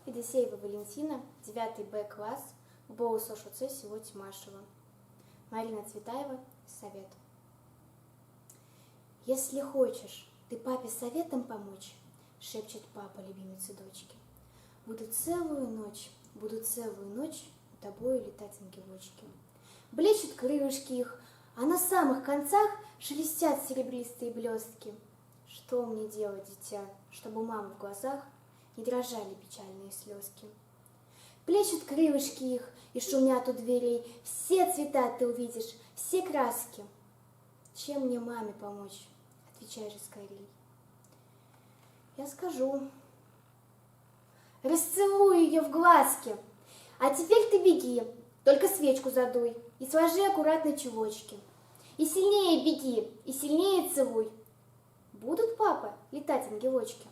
Федосеева Валентина, 9 Б класс, Болус ОШЦ село Тимашево. Марина Цветаева, совет. Если хочешь ты папе советом помочь, шепчет папа любимице дочке, буду целую ночь у тобою летать ангелочки. Блещут крылышки их, а на самых концах шелестят серебристые блестки. Что мне делать, дитя, чтобы у мамы в глазах не дрожали печальные слезки? Плещут крылышки их и шумят у дверей, все цвета ты увидишь, все краски. Чем мне маме помочь? Отвечай же скорей. Я скажу. Расцелуй ее в глазки. А теперь ты беги, только свечку задуй и сложи аккуратно чулочки. И сильнее беги, и сильнее целуй. Будут, папа, летать ангелочки?